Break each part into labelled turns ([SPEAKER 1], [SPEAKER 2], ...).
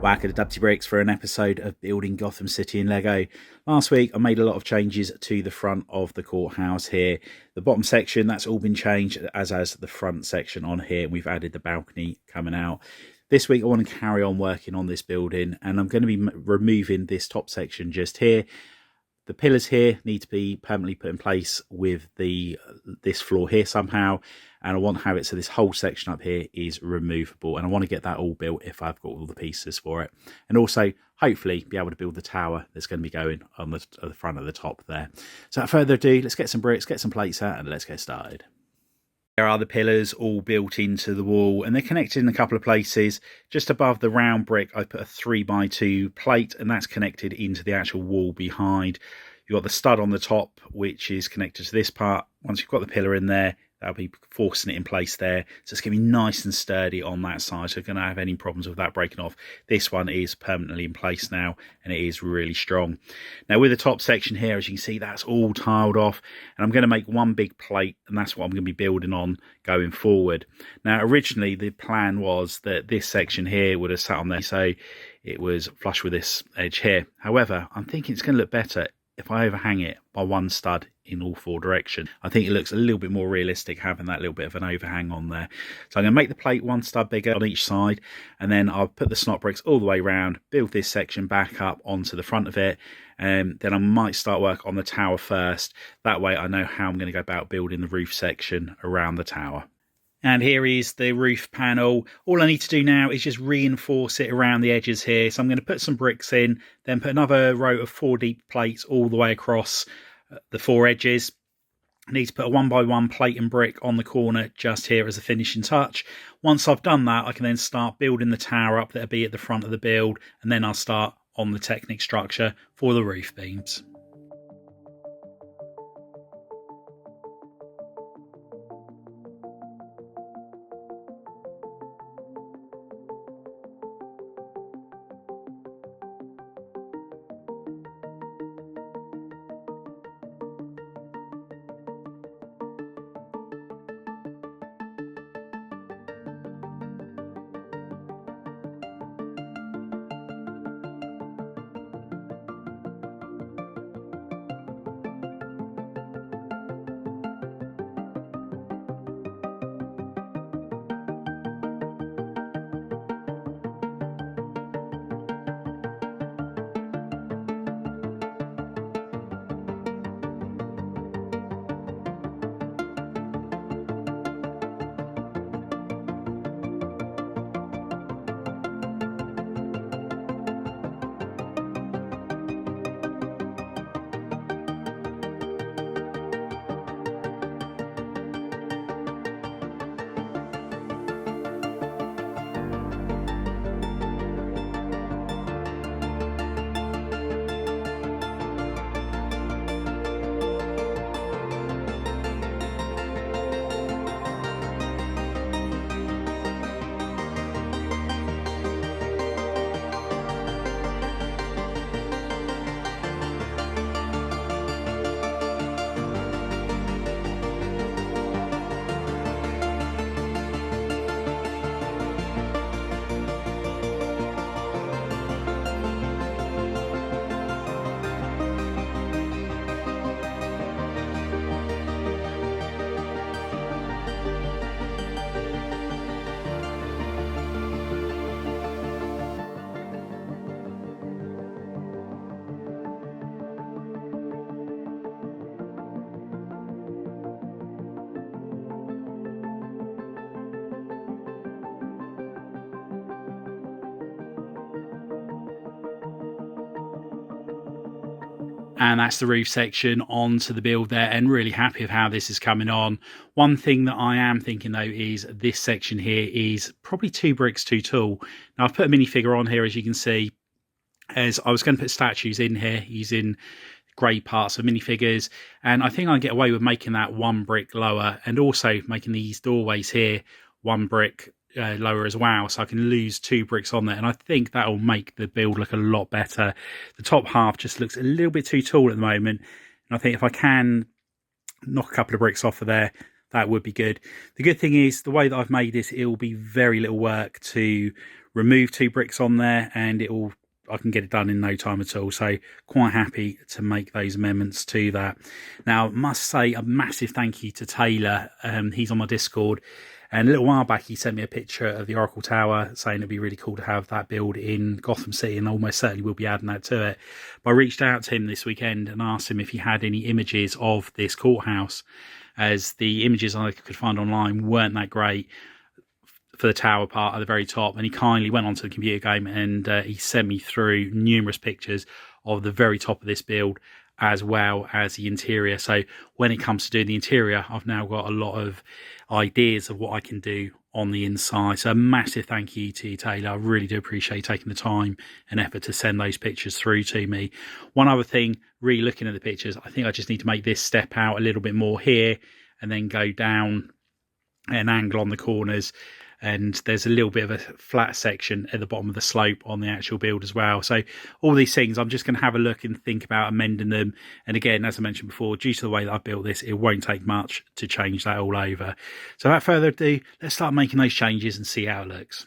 [SPEAKER 1] Back at the Dubsy Bricks for an episode of Building Gotham City in Lego. Last week I made a lot of changes to the front of the courthouse here. The bottom section, that's all been changed, as has the front section on here. We've added the balcony coming out. This week I want to carry on working on this building, and I'm going to be removing this top section just here. The pillars here need to be permanently put in place with this floor here somehow, and I want to have it so this whole section up here is removable, and I want to get that all built if I've got all the pieces for it, and also hopefully be able to build the tower that's going to be going on the front of the top there. So without further ado, let's get some bricks, get some plates out, and let's get started. There are the pillars all built into the wall, and they're connected in a couple of places. Just above the round brick, I put a 3x2 plate, and that's connected into the actual wall behind. You've got the stud on the top, which is connected to this part. Once you've got the pillar in there, that'll be forcing it in place there. So it's going to be nice and sturdy on that side. So you're going to have any problems with that breaking off. This one is permanently in place now, and it is really strong. Now with the top section here, as you can see, that's all tiled off, and I'm going to make one big plate, and that's what I'm going to be building on going forward. Now originally the plan was that this section here would have sat on there, so it was flush with this edge here. However, I'm thinking it's going to look better if I overhang it by one stud in all four directions. I think it looks a little bit more realistic having that little bit of an overhang on there. So I'm going to make the plate one stud bigger on each side, and then I'll put the snot bricks all the way around, build this section back up onto the front of it, and then I might start work on the tower first. That way I know how I'm going to go about building the roof section around the tower. And here is the roof panel. All I need to do now is just reinforce it around the edges here. So I'm going to put some bricks in, then put another row of 4 deep plates all the way across the 4 edges. I need to put a 1x1 plate and brick on the corner just here as a finishing touch. Once I've done that, I can then start building the tower up that'll be at the front of the build, and then I'll start on the Technic structure for the roof beams. And that's the roof section onto the build there, and really happy with how this is coming on. One thing that I am thinking though is this section here is probably 2 bricks too tall. Now I've put a minifigure on here, as you can see, as I was going to put statues in here using grey parts of minifigures, and I think I get away with making that 1 brick lower, and also making these doorways here 1 brick lower as well, so I can lose 2 bricks on there, and I think that will make the build look a lot better. The top half just looks a little bit too tall at the moment, and I think if I can knock a couple of bricks off of there, that would be good. The good thing is, the way that I've made this, it will be very little work to remove 2 bricks on there, and I can get it done in no time at all. So quite happy to make those amendments to that. Now, I must say a massive thank you to Taylor. He's on my Discord. And a little while back, he sent me a picture of the Oracle Tower, saying it'd be really cool to have that build in Gotham City, and almost certainly will be adding that to it. But I reached out to him this weekend and asked him if he had any images of this courthouse, as the images I could find online weren't that great for the tower part at the very top. And he kindly went onto the computer game and he sent me through numerous pictures of the very top of this build, as well as the interior. So when it comes to doing the interior, I've now got a lot of ideas of what I can do on the inside. So a massive thank you to you, Taylor. I really do appreciate taking the time and effort to send those pictures through to me. One other thing, really looking at the pictures, I think I just need to make this step out a little bit more here and then go down an angle on the corners. And there's a little bit of a flat section at the bottom of the slope on the actual build as well. So all these things, I'm just going to have a look and think about amending them. And again, as I mentioned before, due to the way that I built this, it won't take much to change that all over. So without further ado, let's start making those changes and see how it looks.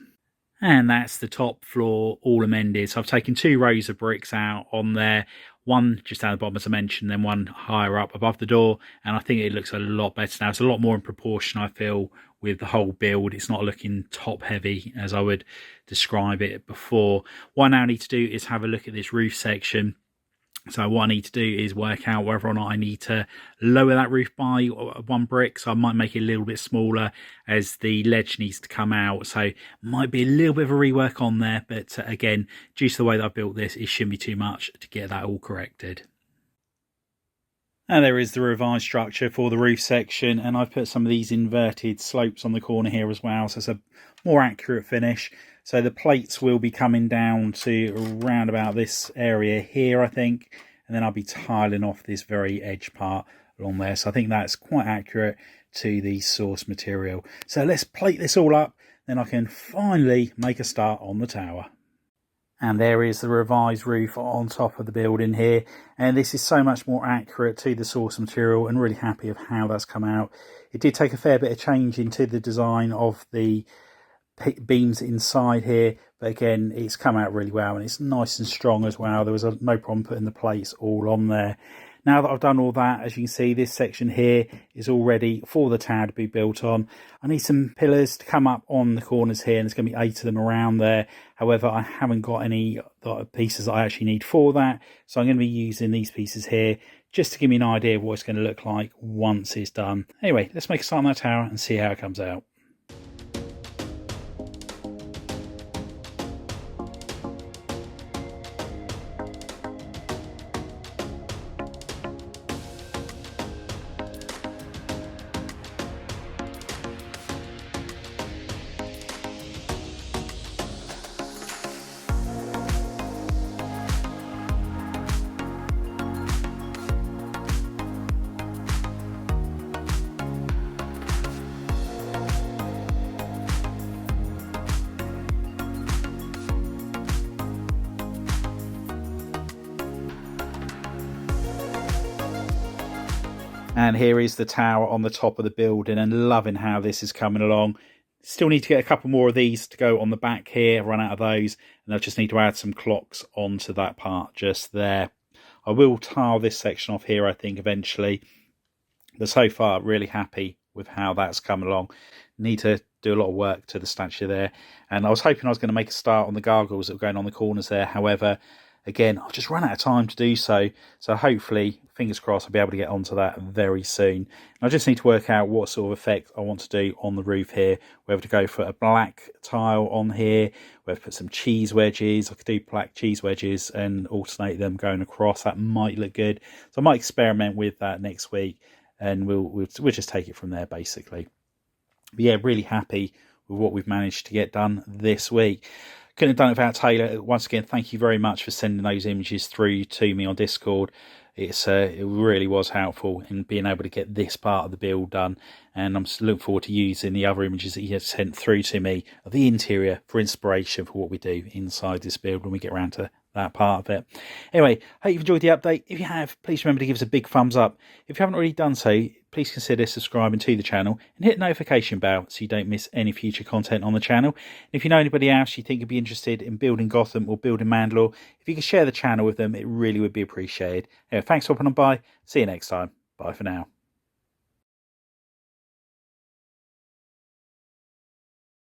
[SPEAKER 1] And that's the top floor all amended. So I've taken 2 rows of bricks out on there. One just down the bottom, as I mentioned, then one higher up above the door. And I think it looks a lot better now. It's a lot more in proportion, I feel, with the whole build. It's not looking top heavy as I would describe it before. What I now need to do is have a look at this roof section. So what I need to do is work out whether or not I need to lower that roof by 1 brick. So I might make it a little bit smaller, as the ledge needs to come out. So might be a little bit of a rework on there. But again, due to the way that I built this, it shouldn't be too much to get that all corrected. And there is the revised structure for the roof section. And I've put some of these inverted slopes on the corner here as well. So it's a more accurate finish. So the plates will be coming down to around about this area here, I think. And then I'll be tiling off this very edge part along there. So I think that's quite accurate to the source material. So let's plate this all up. Then I can finally make a start on the tower. And there is the revised roof on top of the building here. And this is so much more accurate to the source material, and really happy of how that's come out. It did take a fair bit of change into the design of the beams inside here, but again, it's come out really well, and it's nice and strong as well. There was no problem putting the plates all on there. Now that I've done all that, as you can see, this section here is all ready for the tower to be built on. I need some pillars to come up on the corners here, and there's going to be 8 of them around there. However, I haven't got any pieces that I actually need for that, so I'm going to be using these pieces here just to give me an idea of what it's going to look like once it's done. Anyway, let's make a start on that tower and see how it comes out. And here is the tower on the top of the building, and loving how this is coming along. Still need to get a couple more of these to go on the back here, run out of those, and I just need to add some clocks onto that part just there. I will tile this section off here, I think, eventually. But so far, really happy with how that's come along. Need to do a lot of work to the statue there. And I was hoping I was going to make a start on the gargoyles that were going on the corners there. However, again, I've just run out of time to do so. So hopefully, fingers crossed, I'll be able to get onto that very soon. And I just need to work out what sort of effect I want to do on the roof here. Whether to go for a black tile on here, whether to put some cheese wedges. I could do black cheese wedges and alternate them going across. That might look good. So I might experiment with that next week, and we'll just take it from there, basically. But yeah, really happy with what we've managed to get done this week. Couldn't have done it without Taylor. Once again, thank you very much for sending those images through to me on Discord. It really was helpful in being able to get this part of the build done, and I'm looking forward to using the other images that you have sent through to me of the interior for inspiration for what we do inside this build when we get around to that part of it. Anyway, hope you've enjoyed the update. If you have, please remember to give us a big thumbs up. If you haven't already done so, please consider subscribing to the channel and hit the notification bell so you don't miss any future content on the channel. And if you know anybody else you think would be interested in building Gotham or building Mandalore, if you could share the channel with them, it really would be appreciated. Anyway, thanks for hopping on by. See you next time. Bye for now.